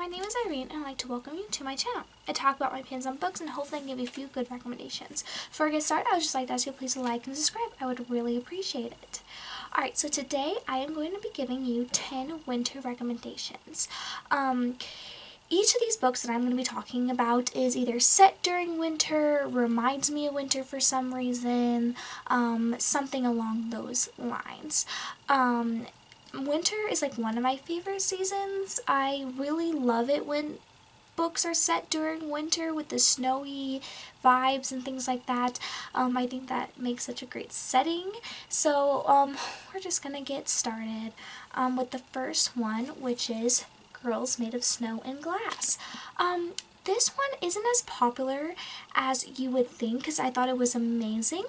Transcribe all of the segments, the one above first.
my name is Irene and I'd like to welcome you to my channel. I talk about my opinions on books and hopefully I can give you a few good recommendations. Before I get started, I would just like to ask you to please like and subscribe. I would really appreciate it. Alright, so today I am going to be giving you 10 winter recommendations. Each of these books that I'm going to be talking about is either set during winter, reminds me of winter for some reason, something along those lines. Winter is like one of my favorite seasons. I really love it when books are set during winter with the snowy vibes and things like that. I think that makes such a great setting. So we're just gonna get started with the first one, which is Girls Made of Snow and Glass. This one isn't as popular as you would think because I thought it was amazing,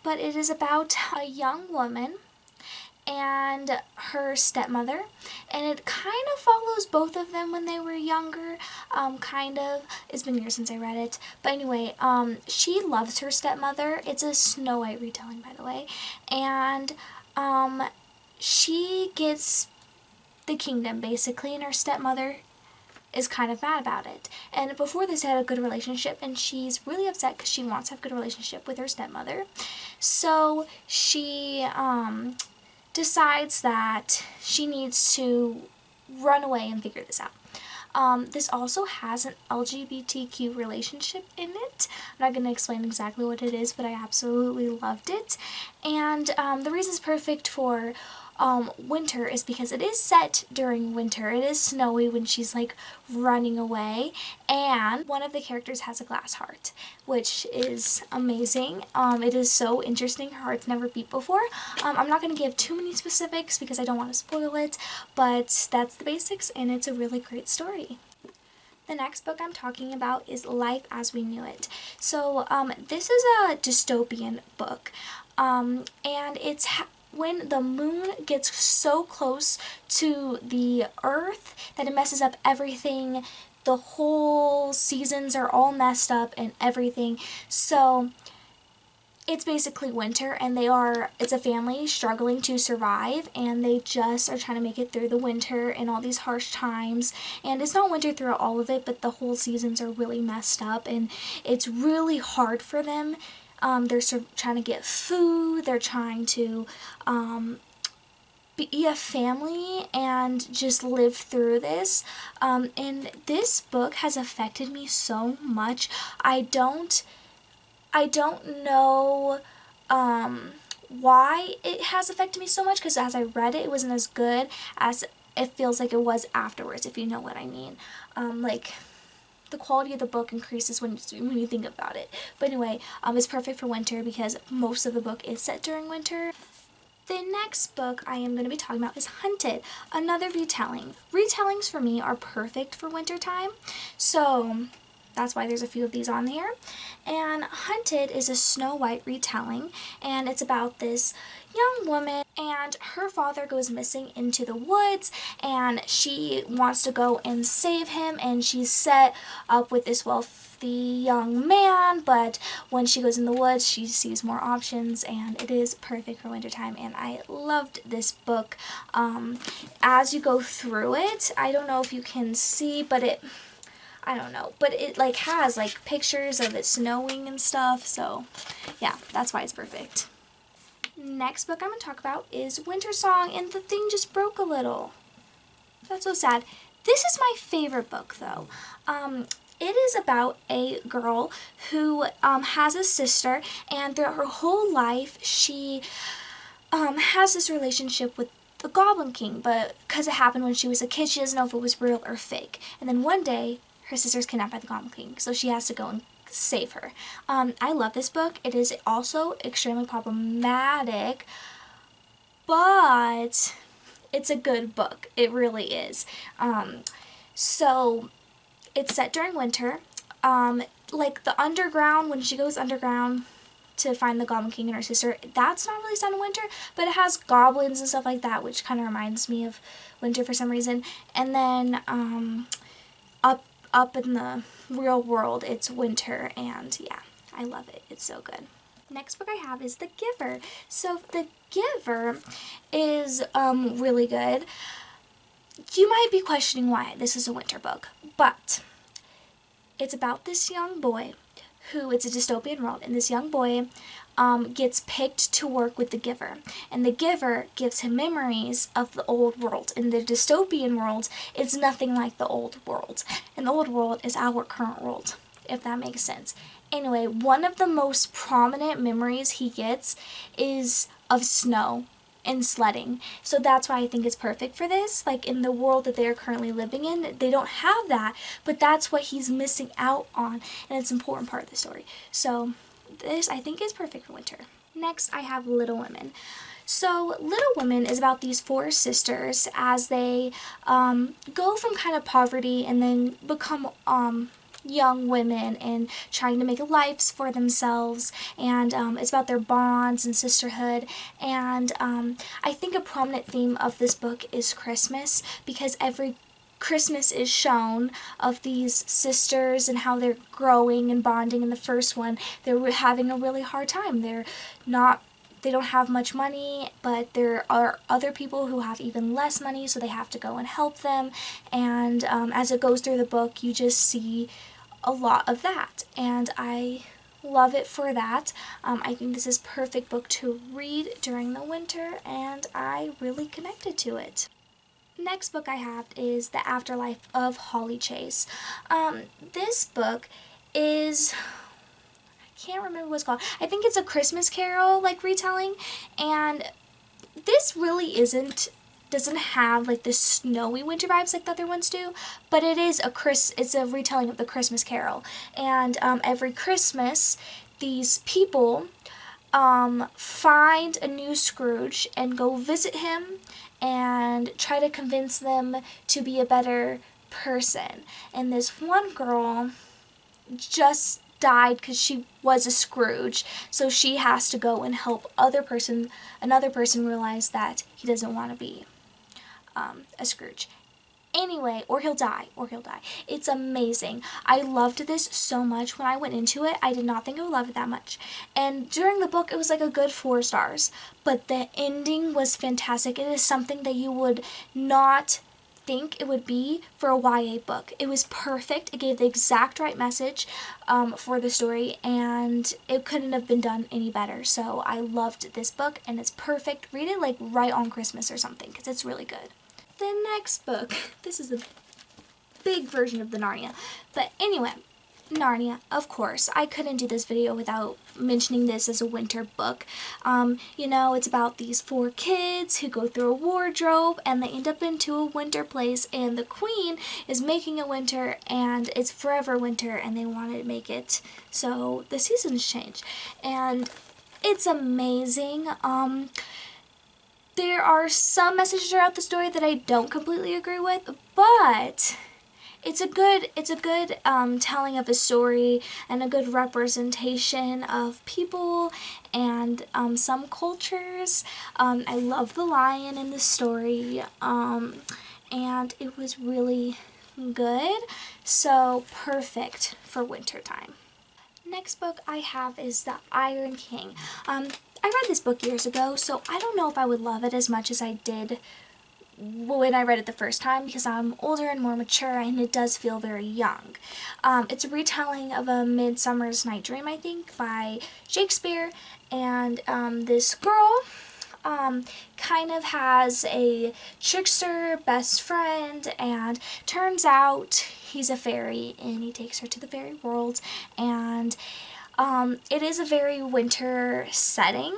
but it is about a young woman and her stepmother, and it kind of follows both of them when they were younger, it's been years since I read it, but anyway, she loves her stepmother. It's a Snow White retelling, by the way, and she gets the kingdom basically, and her stepmother is kind of mad about it. And before this, they had a good relationship, and she's really upset because she wants to have a good relationship with her stepmother. So she decides that she needs to run away and figure this out. This also has an LGBTQ relationship in it. I'm not going to explain exactly what it is, but I absolutely loved it. And the reason it's perfect for winter is because it is set during winter. It is snowy when she's like running away, and one of the characters has a glass heart, which is amazing. It is so interesting. Her heart's never beat before. I'm not going to give too many specifics because I don't want to spoil it, but that's the basics, and it's a really great story. The next book I'm talking about is Life as We Knew It. So this is a dystopian book, and it's when the moon gets so close to the earth that it messes up everything. The whole seasons are all messed up and everything. So it's basically winter, and it's a family struggling to survive, and they just are trying to make it through the winter and all these harsh times. And it's not winter throughout all of it, but the whole seasons are really messed up, and it's really hard for them. They're trying to get food, they're trying to be a family and just live through this. And this book has affected me so much. I don't know why it has affected me so much, because as I read it, it wasn't as good as it feels like it was afterwards, if you know what I mean. Like, the quality of the book increases when you think about it. But anyway, it's perfect for winter because most of the book is set during winter. The next book I am going to be talking about is Hunted, another retelling. Retellings for me are perfect for winter time, so that's why there's a few of these on here. And Hunted is a Snow White retelling, and it's about this young woman, and her father goes missing into the woods, and she wants to go and save him, and she's set up with this wealthy young man, but when she goes in the woods, she sees more options, and it is perfect for wintertime, and I loved this book. As you go through it, I don't know if you can see, but it like has like pictures of it snowing and stuff, so yeah, that's why it's perfect. Next book I'm going to talk about is Winter Song, and the thing just broke a little. That's so sad. This is my favorite book though. It is about a girl who has a sister, and throughout her whole life she has this relationship with the Goblin King, but because it happened when she was a kid, she doesn't know if it was real or fake. And then one day her sister's kidnapped by the Goblin King, so she has to go and save her. I love this book. It is also extremely problematic, but it's a good book. It really is. So it's set during winter. Like the underground, when she goes underground to find the Goblin King and her sister, that's not really set in winter, but it has goblins and stuff like that, which kind of reminds me of winter for some reason. And then up in the real world, it's winter, and yeah, I love it. It's so good. Next book I have is The Giver. So The Giver is really good. you might be questioning why this is a winter book, but it's about this young boy who, it's a dystopian world, and this young boy gets picked to work with the giver, and the giver gives him memories of the old world. In the dystopian world, it's nothing like the old world, and the old world is our current world, if that makes sense. Anyway, one of the most prominent memories he gets is of snow and sledding. So that's why I think it's perfect for this. Like, in the world that they are currently living in, they don't have that, but that's what he's missing out on, and it's an important part of the story. So this, I think, is perfect for winter. Next, I have Little Women. So Little Women is about these four sisters as they go from kind of poverty and then become young women and trying to make lives for themselves, and it's about their bonds and sisterhood. And I think a prominent theme of this book is Christmas, because every Christmas is shown of these sisters and how they're growing and bonding. In the first one, they're having a really hard time. They don't have much money, but there are other people who have even less money, so they have to go and help them. And as it goes through the book, you just see a lot of that, and I love it for that. I think this is a perfect book to read during the winter, and I really connected to it. Next book I have is The Afterlife of Holly Chase. This book is, I can't remember what it's called. I think it's a Christmas Carol like retelling, and this really doesn't have like the snowy winter vibes like the other ones do, but it's a retelling of the Christmas Carol. And every Christmas, these people find a new Scrooge and go visit him and try to convince them to be a better person. And this one girl just died because she was a Scrooge, so she has to go and help another person realize that he doesn't want to be a Scrooge. Anyway, or he'll die. It's amazing. I loved this so much. When I went into it, I did not think I would love it that much. And during the book, it was like a good 4 stars. But the ending was fantastic. It is something that you would not think it would be for a YA book. It was perfect. It gave the exact right message for the story, and it couldn't have been done any better. So I loved this book, and it's perfect. Read it like right on Christmas or something, because it's really good. The next book, this is a big version of the Narnia, but anyway, Narnia, of course. I couldn't do this video without mentioning this as a winter book. You know, it's about these 4 kids who go through a wardrobe and they end up into a winter place, and the queen is making it winter, and it's forever winter, and they want to make it so the seasons change. And it's amazing. There are some messages throughout the story that I don't completely agree with, but it's a good telling of a story and a good representation of people and some cultures. I love the lion in the story, and it was really good, so perfect for winter time. Next book I have is The Iron King. I read this book years ago, so I don't know if I would love it as much as I did when I read it the first time, because I'm older and more mature, and it does feel very young. It's a retelling of A Midsummer's Night Dream, I think, by Shakespeare, and this girl kind of has a trickster best friend, and turns out he's a fairy, and he takes her to the fairy world, and it is a very winter setting.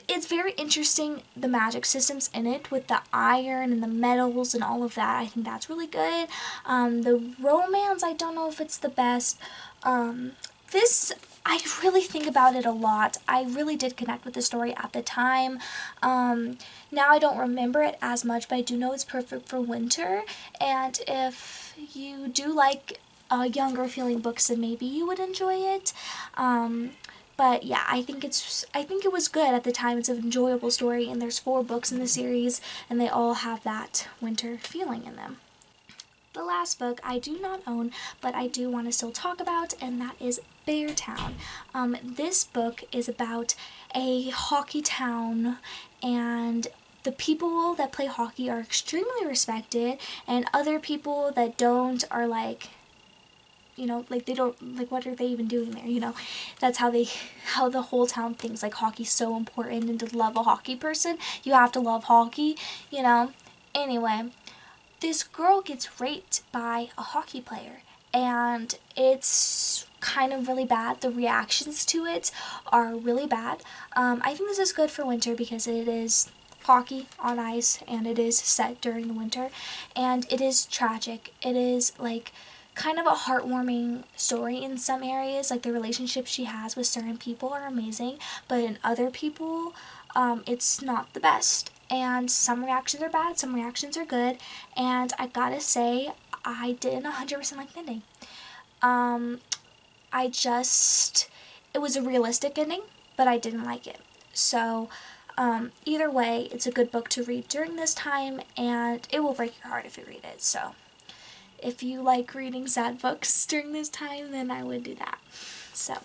It's very interesting, the magic systems in it with the iron and the metals and all of that. I think that's really good. The romance, I don't know if it's the best. This, I really think about it a lot. I really did connect with the story at the time. Now I don't remember it as much, but I do know it's perfect for winter. And if you do like younger feeling books, then maybe you would enjoy it. But yeah, I think it was good at the time. It's an enjoyable story, and there's 4 books in the series, and they all have that winter feeling in them. The last book I do not own, but I do want to still talk about, and that is Beartown. This book is about a hockey town, and the people that play hockey are extremely respected, and other people that don't are like, you know, like they don't, like what are they even doing there, you know? That's how how the whole town thinks, like hockey's so important, and to love a hockey person, you have to love hockey, you know? Anyway, this girl gets raped by a hockey player, and it's kind of really bad. The reactions to it are really bad. I think this is good for winter because it is hockey on ice and it is set during the winter, and it is tragic. It is like kind of a heartwarming story in some areas. Like the relationships she has with certain people are amazing, but in other people, it's not the best. And some reactions are bad, some reactions are good, and I gotta say, I didn't 100% like the ending. I just, it was a realistic ending, but I didn't like it. So, either way, it's a good book to read during this time, and it will break your heart if you read it. So, if you like reading sad books during this time, then I would do that. So,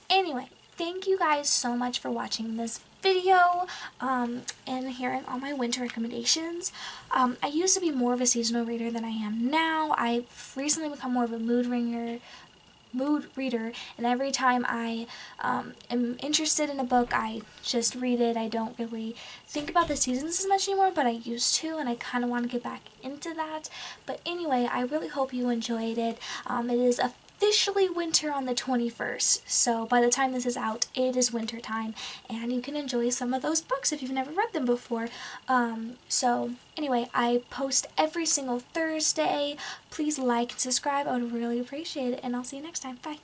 anyway, thank you guys so much for watching this video and hearing all my winter recommendations. I used to be more of a seasonal reader than I am now. I've recently become more of a mood reader, and every time I am interested in a book, I just read it. I don't really think about the seasons as much anymore, but I used to, and I kind of want to get back into that. But anyway, I really hope you enjoyed it. It is officially winter on the 21st, so by the time this is out, it is winter time, and you can enjoy some of those books if you've never read them before. So anyway, I post every single Thursday. Please like and subscribe. I would really appreciate it, and I'll see you next time. Bye.